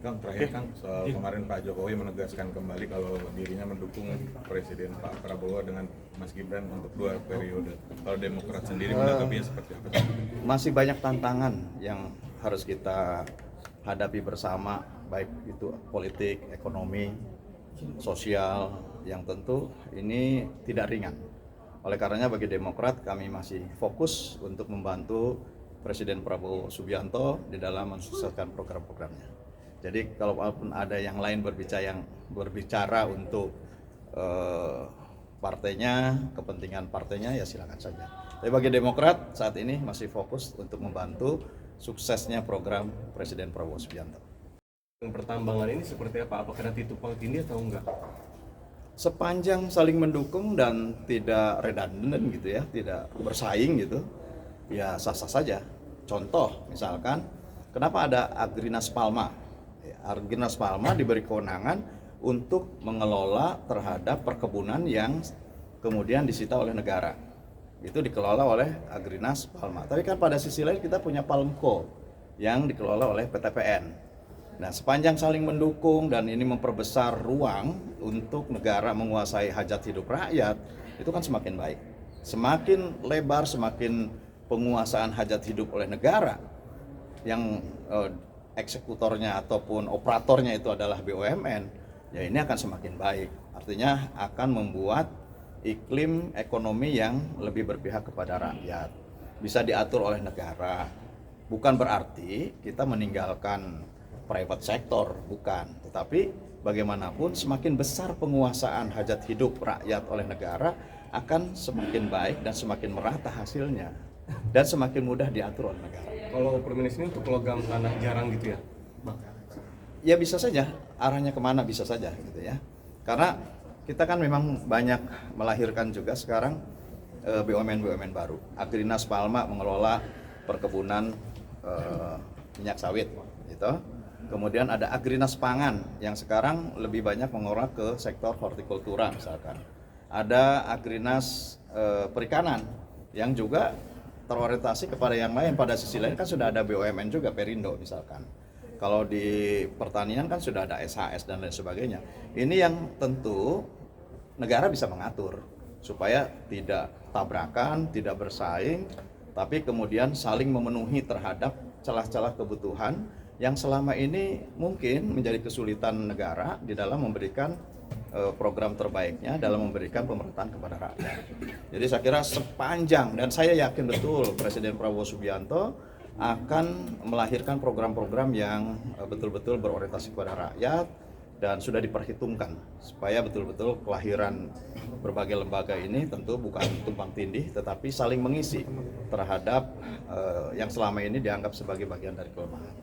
Kang, terakhir Kang, soal kemarin Pak Jokowi menegaskan kembali kalau dirinya mendukung Presiden Pak Prabowo dengan Mas Gibran untuk 2 periode. Kalau Demokrat sendiri menanggapinya seperti apa? Masih banyak tantangan yang harus kita hadapi bersama, baik itu politik, ekonomi, sosial, yang tentu ini tidak ringan. Oleh karenanya bagi Demokrat kami masih fokus untuk membantu Presiden Prabowo Subianto di dalam mensukseskan program-programnya. Jadi kalaupun ada yang lain berbicara untuk partainya, kepentingan partainya, ya silakan saja. Tapi bagi Demokrat saat ini masih fokus untuk membantu suksesnya program Presiden Prabowo Subianto. Pertambangan ini seperti apa? Apakah nanti tumpang tindih atau enggak? Sepanjang saling mendukung dan tidak redundant gitu ya, tidak bersaing gitu, ya sah-sah saja. Contoh misalkan, kenapa ada Agrinas Palma? Agrinas Palma diberi kewenangan untuk mengelola terhadap perkebunan yang kemudian disita oleh negara. Itu dikelola oleh Agrinas Palma. Tapi kan pada sisi lain kita punya Palmco yang dikelola oleh PTPN. Nah, sepanjang saling mendukung dan ini memperbesar ruang untuk negara menguasai hajat hidup rakyat, itu kan semakin baik. Semakin lebar, semakin penguasaan hajat hidup oleh negara yang eksekutornya ataupun operatornya itu adalah BUMN, ya ini akan semakin baik. Artinya akan membuat iklim ekonomi yang lebih berpihak kepada rakyat, bisa diatur oleh negara. Bukan berarti kita meninggalkan private sector, bukan. Tetapi bagaimanapun semakin besar penguasaan hajat hidup rakyat oleh negara akan semakin baik dan semakin merata hasilnya dan semakin mudah diatur oleh negara. Kalau Permenis ini untuk logam tanah jarang gitu ya? Ya bisa saja, arahnya kemana bisa saja gitu ya. Karena kita kan memang banyak melahirkan juga sekarang BUMN baru. Agrinas Palma mengelola perkebunan minyak sawit gitu. Kemudian ada Agrinas Pangan yang sekarang lebih banyak mengolah ke sektor hortikultura misalkan. Ada Agrinas Perikanan yang juga terorientasi kepada yang lain. Pada sisi lain kan sudah ada BUMN juga, Perindo misalkan. Kalau di pertanian kan sudah ada SHS dan lain sebagainya. Ini yang tentu negara bisa mengatur supaya tidak tabrakan, tidak bersaing, tapi kemudian saling memenuhi terhadap celah-celah kebutuhan yang selama ini mungkin menjadi kesulitan negara di dalam memberikan program terbaiknya dalam memberikan pemerintahan kepada rakyat. Jadi saya kira sepanjang, dan saya yakin betul Presiden Prabowo Subianto akan melahirkan program-program yang betul-betul berorientasi kepada rakyat dan sudah diperhitungkan supaya betul-betul kelahiran berbagai lembaga ini tentu bukan tumpang tindih tetapi saling mengisi terhadap yang selama ini dianggap sebagai bagian dari kelemahan.